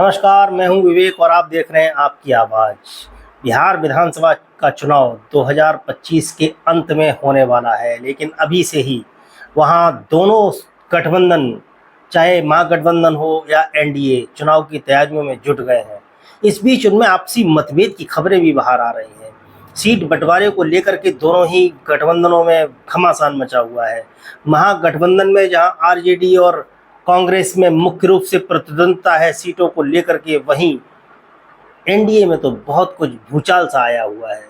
नमस्कार, मैं हूं विवेक और आप देख रहे हैं आपकी आवाज़। बिहार विधानसभा का चुनाव 2025 के अंत में होने वाला है, लेकिन अभी से ही वहां दोनों गठबंधन, चाहे महागठबंधन हो या एनडीए, चुनाव की तैयारियों में जुट गए हैं। इस बीच उनमें आपसी मतभेद की खबरें भी बाहर आ रही हैं। सीट बंटवारे को लेकर के दोनों ही गठबंधनों में घमासान मचा हुआ है। महागठबंधन में जहां आरजेडी और कांग्रेस में मुख्य रूप से प्रतिद्वंद्विता है सीटों को लेकर के, वहीं एनडीए में तो बहुत कुछ भूचाल सा आया हुआ है।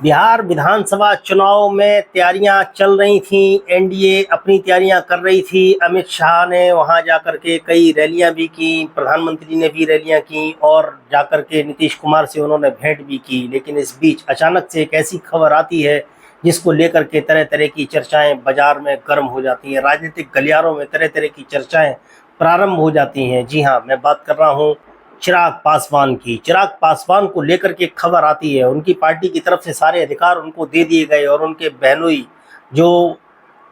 बिहार विधानसभा चुनाव में तैयारियां चल रही थी, एनडीए अपनी तैयारियां कर रही थी। अमित शाह ने वहां जाकर के कई रैलियां भी की, प्रधानमंत्री ने भी रैलियां की और जाकर के नीतीश कुमार से उन्होंने भेंट भी की। लेकिन इस बीच अचानक से एक ऐसी खबर आती है जिसको लेकर के तरह तरह की चर्चाएं बाजार में गर्म हो जाती हैं, राजनीतिक गलियारों में तरह तरह की चर्चाएं प्रारंभ हो जाती हैं। जी हाँ, मैं बात कर रहा हूँ चिराग पासवान की। चिराग पासवान को लेकर के खबर आती है, उनकी पार्टी की तरफ से सारे अधिकार उनको दे दिए गए और उनके बहनोई जो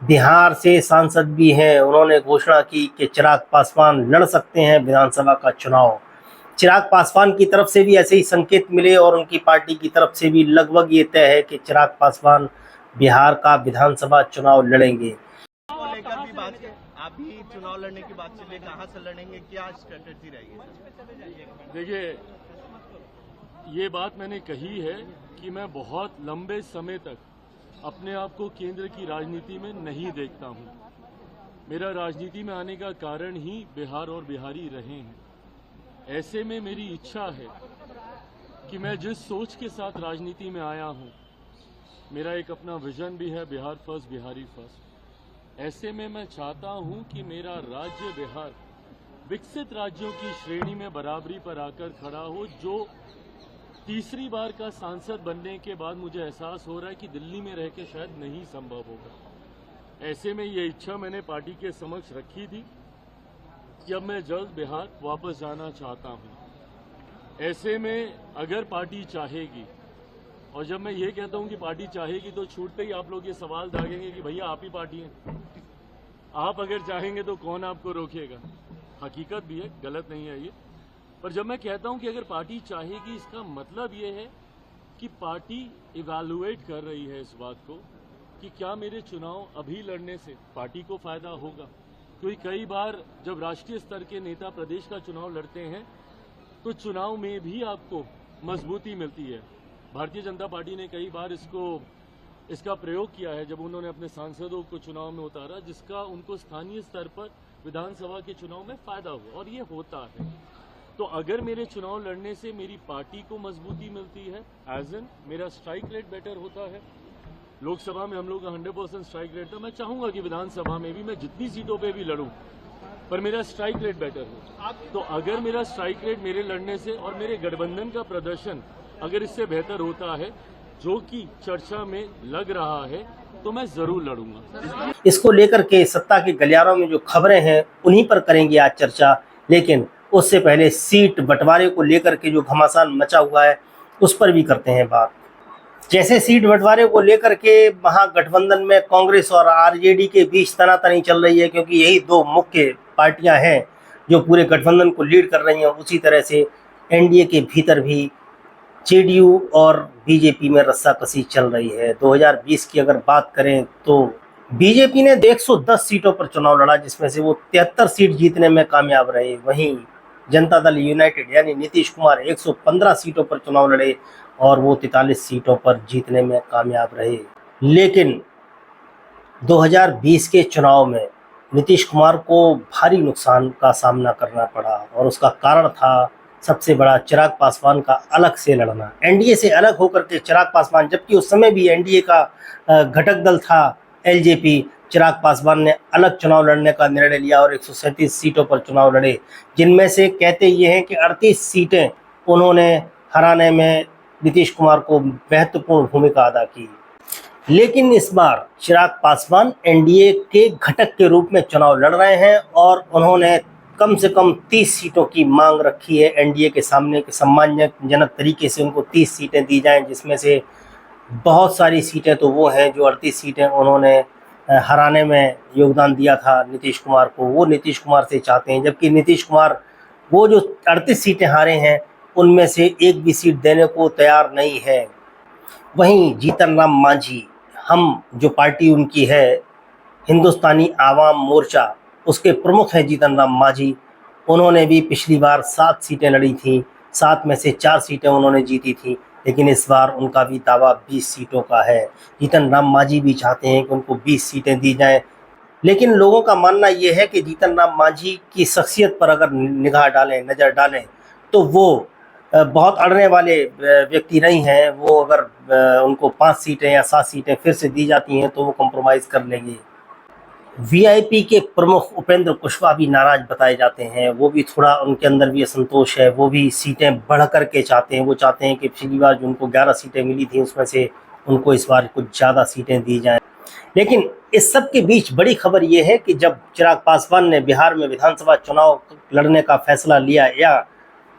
बिहार से सांसद भी हैं, उन्होंने घोषणा की कि चिराग पासवान लड़ सकते हैं विधानसभा का चुनाव। चिराग पासवान की तरफ से भी ऐसे ही संकेत मिले और उनकी पार्टी की तरफ से भी लगभग ये तय है कि चिराग पासवान बिहार का विधानसभा चुनाव लड़ेंगे। को लेकर भी बात, आप भी चुनाव लड़ने की बात चले, कहां से लड़ेंगे, क्या स्ट्रेटेजी रहेगी? देखिए, ये बात मैंने कही है कि मैं बहुत लंबे समय तक अपने आप को केंद्र की राजनीति में नहीं देखता हूँ। मेरा राजनीति में आने का कारण ही बिहार और बिहारी रहे हैं। ऐसे में मेरी इच्छा है कि मैं जिस सोच के साथ राजनीति में आया हूँ, मेरा एक अपना विजन भी है, बिहार फर्स्ट बिहारी फर्स्ट। ऐसे में मैं चाहता हूं कि मेरा राज्य बिहार विकसित राज्यों की श्रेणी में बराबरी पर आकर खड़ा हो। जो तीसरी बार का सांसद बनने के बाद मुझे एहसास हो रहा है कि दिल्ली में रह के शायद नहीं संभव होगा। ऐसे में ये इच्छा मैंने पार्टी के समक्ष रखी थी कि अब मैं जल्द बिहार वापस जाना चाहता हूं। ऐसे में अगर पार्टी चाहेगी, और जब मैं ये कहता हूं कि पार्टी चाहेगी तो छूटते ही आप लोग ये सवाल दागेंगे कि भैया आप ही पार्टी हैं, आप अगर चाहेंगे तो कौन आपको रोकेगा। हकीकत भी है, गलत नहीं है ये। पर जब मैं कहता हूं कि अगर पार्टी चाहेगी, इसका मतलब ये है कि पार्टी इवैल्यूएट कर रही है इस बात को कि क्या मेरे चुनाव अभी लड़ने से पार्टी को फायदा होगा। क्योंकि कई बार जब राष्ट्रीय स्तर के नेता प्रदेश का चुनाव लड़ते हैं तो चुनाव में भी आपको मजबूती मिलती है। भारतीय जनता पार्टी ने कई बार इसका प्रयोग किया है जब उन्होंने अपने सांसदों को चुनाव में उतारा, जिसका उनको स्थानीय स्तर पर विधानसभा के चुनाव में फायदा हुआ, और ये होता है। तो अगर मेरे चुनाव लड़ने से मेरी पार्टी को मजबूती मिलती है, एज एन मेरा स्ट्राइक रेट बेटर होता है। लोकसभा में हम लोग का 100% स्ट्राइक रेट था। मैं चाहूंगा कि विधानसभा में भी मैं जितनी सीटों पर भी लड़ूं, पर मेरा स्ट्राइक रेट बेटर हो। तो अगर मेरा स्ट्राइक रेट मेरे लड़ने से और मेरे गठबंधन का प्रदर्शन अगर इससे बेहतर होता है, जो कि चर्चा में लग रहा है, तो मैं जरूर लड़ूंगा। इसको लेकर के सत्ता के गलियारों में जो खबरें हैं उन्हीं पर करेंगे आज चर्चा। लेकिन उससे पहले सीट बंटवारे को लेकर के जो घमासान मचा हुआ है उस पर भी करते हैं बात। जैसे सीट बंटवारे को लेकर के महागठबंधन में कांग्रेस और आरजेडी के बीच तनातनी चल रही है, क्योंकि यही दो मुख्य पार्टियां हैं जो पूरे गठबंधन को लीड कर रही हैं। उसी तरह से एनडीए के भीतर भी जेडीयू और बीजेपी में रस्साकसी चल रही है। 2020 की अगर बात करें तो बीजेपी ने 110 सीटों पर चुनाव लड़ा, जिसमें से वो 73 सीट जीतने में कामयाब रहे। वहीं जनता दल यूनाइटेड यानी नीतीश कुमार 115 सीटों पर चुनाव लड़े और वो 43 सीटों पर जीतने में कामयाब रहे। लेकिन 2020 के चुनाव में नीतीश कुमार को भारी नुकसान का सामना करना पड़ा और उसका कारण था सबसे बड़ा चिराग पासवान का अलग से लड़ना, एनडीए से अलग होकर के। चिराग पासवान, जबकि उस समय भी एनडीए का घटक दल था एलजेपी, चिराग पासवान ने अलग चुनाव लड़ने का निर्णय लिया और 137 सीटों पर चुनाव लड़े, जिनमें से कहते ये हैं कि 38 सीटें उन्होंने हराने में नीतीश कुमार को महत्वपूर्ण भूमिका अदा की। लेकिन इस बार चिराग पासवान एनडीए के घटक के रूप में चुनाव लड़ रहे हैं और उन्होंने कम से कम 30 सीटों की मांग रखी है एनडीए के सामने कि सम्मानजनक तरीके से उनको 30 सीटें दी जाएं, जिसमें से बहुत सारी सीटें तो वो हैं जो 38 सीटें उन्होंने हराने में योगदान दिया था नीतीश कुमार को, वो नीतीश कुमार से चाहते हैं। जबकि नीतीश कुमार वो जो 38 सीटें हारे हैं उनमें से एक भी सीट देने को तैयार नहीं है। वहीं जीतन राम मांझी, हम जो पार्टी उनकी है हिंदुस्तानी आवाम मोर्चा, उसके प्रमुख हैं जीतन राम मांझी। उन्होंने भी पिछली बार 7 सीटें लड़ी थीं, 7 में से 4 सीटें उन्होंने जीती थी, लेकिन इस बार उनका भी दावा 20 सीटों का है। जीतन राम मांझी भी चाहते हैं कि उनको 20 सीटें दी जाएं, लेकिन लोगों का मानना ये है कि जीतन राम मांझी की शख्सियत पर अगर निगाह डालें, नज़र डालें, तो वो बहुत अड़ने वाले व्यक्ति नहीं हैं। वो अगर उनको 5 सीटें या 7 सीटें फिर से दी जाती हैं तो वो कॉम्प्रोमाइज़ कर लेंगे। वीआईपी के प्रमुख उपेंद्र कुशवाहा भी नाराज बताए जाते हैं। वो भी थोड़ा, उनके अंदर भी असंतोष है। वो भी सीटें बढ़ कर के चाहते हैं। वो चाहते हैं कि पिछली बार जो उनको 11 सीटें मिली थी उसमें से उनको इस बार कुछ ज़्यादा सीटें दी जाएं। लेकिन इस सब के बीच बड़ी खबर ये है कि जब चिराग पासवान ने बिहार में विधानसभा चुनाव लड़ने का फैसला लिया, या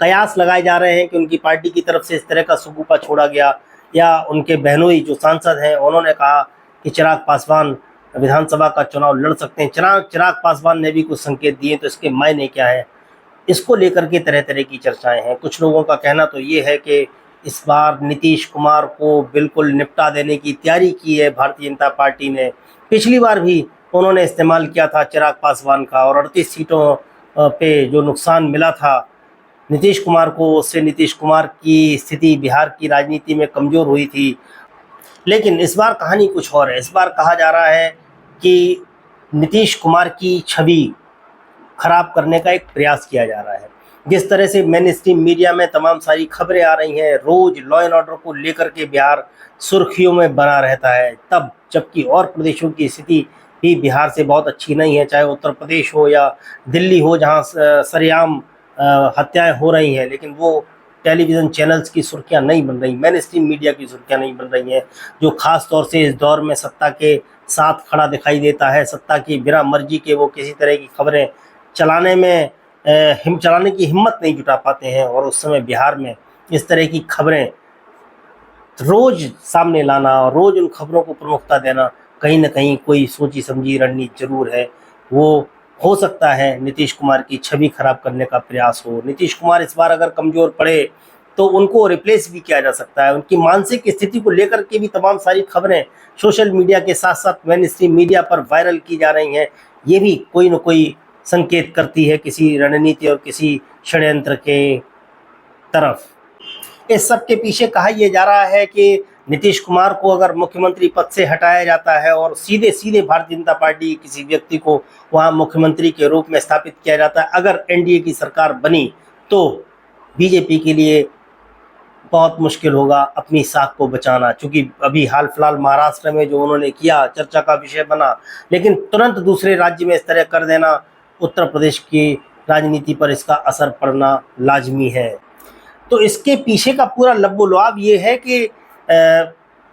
कयास लगाए जा रहे हैं कि उनकी पार्टी की तरफ से इस तरह का सुगुपा छोड़ा गया, या उनके बहनोई जो सांसद हैं उन्होंने कहा कि चिराग पासवान विधानसभा का चुनाव लड़ सकते हैं, चिराग पासवान ने भी कुछ संकेत दिए, तो इसके मायने क्या है, इसको लेकर के तरह तरह की चर्चाएं हैं। कुछ लोगों का कहना तो ये है कि इस बार नीतीश कुमार को बिल्कुल निपटा देने की तैयारी की है भारतीय जनता पार्टी ने। पिछली बार भी उन्होंने इस्तेमाल किया था चिराग पासवान का, और 38 सीटों पे जो नुकसान मिला था नीतीश कुमार को, उससे नीतीश कुमार की स्थिति बिहार की राजनीति में कमज़ोर हुई थी। लेकिन इस बार कहानी कुछ और है। इस बार कहा जा रहा है कि नीतीश कुमार की छवि खराब करने का एक प्रयास किया जा रहा है। जिस तरह से मेन स्ट्रीम मीडिया में तमाम सारी खबरें आ रही हैं, रोज लॉ एंड ऑर्डर को लेकर के बिहार सुर्खियों में बना रहता है, तब जबकि और प्रदेशों की स्थिति भी बिहार से बहुत अच्छी नहीं है, चाहे उत्तर प्रदेश हो या दिल्ली हो, जहां सरेआम हत्याएं हो रही हैं, लेकिन वो टेलीविज़न चैनल्स की सुर्खियां नहीं बन रही, मेन स्ट्रीम मीडिया की सुर्खियां नहीं बन रही हैं, जो खास तौर से इस दौर में सत्ता के साथ खड़ा दिखाई देता है। सत्ता की बिना मर्जी के वो किसी तरह की खबरें चलाने की हिम्मत नहीं जुटा पाते हैं, और उस समय बिहार में इस तरह की खबरें रोज सामने लाना और रोज उन खबरों को प्रमुखता देना, कहीं ना कहीं कोई सोची समझी रणनीति जरूर है। वो हो सकता है नीतीश कुमार की छवि खराब करने का प्रयास हो। नीतीश कुमार इस बार अगर कमज़ोर पड़े तो उनको रिप्लेस भी किया जा सकता है। उनकी मानसिक स्थिति को लेकर के भी तमाम सारी खबरें सोशल मीडिया के साथ साथ मेन स्ट्रीम मीडिया पर वायरल की जा रही हैं। ये भी कोई न कोई संकेत करती है किसी रणनीति और किसी षड्यंत्र के तरफ। इस सब के पीछे कहा यह जा रहा है कि नीतीश कुमार को अगर मुख्यमंत्री पद से हटाया जाता है और सीधे सीधे भारतीय जनता पार्टी के किसी व्यक्ति को वहां मुख्यमंत्री के रूप में स्थापित किया जाता है, अगर एनडीए की सरकार बनी, तो बीजेपी के लिए बहुत मुश्किल होगा अपनी साख को बचाना। चूँकि अभी हाल फिलहाल महाराष्ट्र में जो उन्होंने किया चर्चा का विषय बना, लेकिन तुरंत दूसरे राज्य में इस तरह कर देना, उत्तर प्रदेश की राजनीति पर इसका असर पड़ना लाजमी है। तो इसके पीछे का पूरा लब्बो-लुआब ये है कि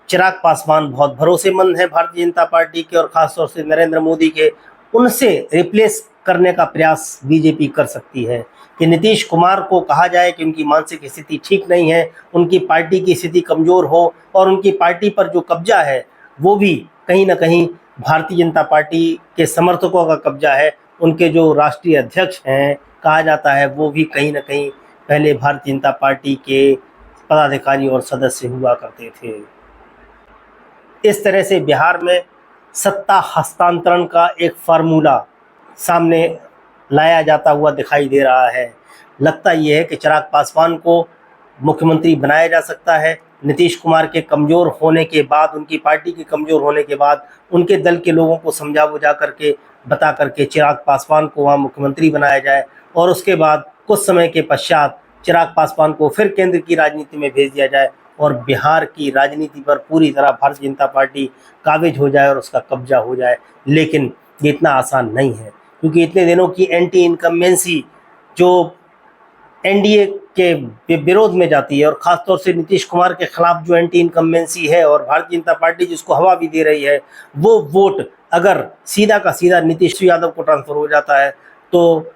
चिराग पासवान बहुत भरोसेमंद है भारतीय जनता पार्टी के, और ख़ासतौर से नरेंद्र मोदी के। उनसे रिप्लेस करने का प्रयास बीजेपी कर सकती है कि नीतीश कुमार को कहा जाए कि उनकी मानसिक स्थिति ठीक नहीं है, उनकी पार्टी की स्थिति कमज़ोर हो, और उनकी पार्टी पर जो कब्जा है वो भी कहीं ना कहीं भारतीय जनता पार्टी के समर्थकों का कब्जा है। उनके जो राष्ट्रीय अध्यक्ष हैं कहा जाता है वो भी कहीं ना कहीं पहले भारतीय जनता पार्टी के पदाधिकारी और सदस्य हुआ करते थे। इस तरह से बिहार में सत्ता हस्तांतरण का एक फार्मूला सामने लाया जाता हुआ दिखाई दे रहा है। लगता यह है कि चिराग पासवान को मुख्यमंत्री बनाया जा सकता है। नीतीश कुमार के कमज़ोर होने के बाद, उनकी पार्टी के कमज़ोर होने के बाद, उनके दल के लोगों को समझा बुझा करके, बता करके चिराग पासवान को वहाँ मुख्यमंत्री बनाया जाए, और उसके बाद कुछ समय के पश्चात चिराग पासवान को फिर केंद्र की राजनीति में भेज दिया जाए, और बिहार की राजनीति पर पूरी तरह भारतीय जनता पार्टी काबिज हो जाए और उसका कब्जा हो जाए। लेकिन ये इतना आसान नहीं है, क्योंकि इतने दिनों की एंटी इनकम्बेंसी जो एनडीए के विरोध में जाती है, और ख़ासतौर से नीतीश कुमार के खिलाफ जो एंटी इनकम्बेंसी है, और भारतीय जनता पार्टी जिसको हवा भी दे रही है, वो वोट अगर सीधा का सीधा नीतीश यादव को ट्रांसफ़र हो जाता है तो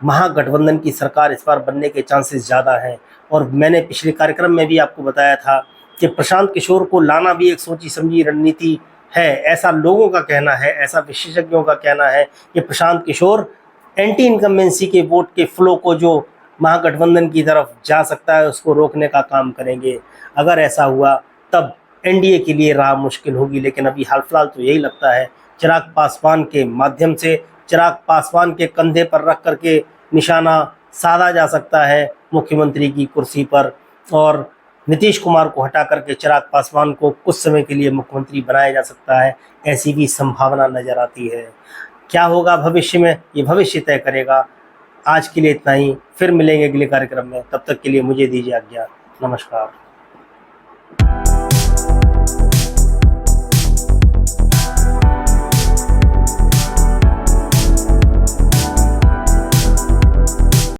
महागठबंधन की सरकार इस बार बनने के चांसेस ज़्यादा हैं। और मैंने पिछले कार्यक्रम में भी आपको बताया था कि प्रशांत किशोर को लाना भी एक सोची समझी रणनीति है, ऐसा लोगों का कहना है, ऐसा विशेषज्ञों का कहना है कि प्रशांत किशोर एंटी इनकम्बेंसी के वोट के फ्लो को जो महागठबंधन की तरफ जा सकता है, उसको रोकने का काम करेंगे। अगर ऐसा हुआ तब एनडीए के लिए राह मुश्किल होगी, लेकिन अभी हाल फिलहाल तो यही लगता है चिराग पासवान के माध्यम से, चिराग पासवान के कंधे पर रख करके निशाना साधा जा सकता है मुख्यमंत्री की कुर्सी पर, और नीतीश कुमार को हटा करके चिराग पासवान को कुछ समय के लिए मुख्यमंत्री बनाया जा सकता है, ऐसी भी संभावना नजर आती है। क्या होगा भविष्य में, ये भविष्य तय करेगा। आज के लिए इतना ही, फिर मिलेंगे अगले कार्यक्रम में, तब तक के लिए मुझे दीजिए आज्ञा। नमस्कार।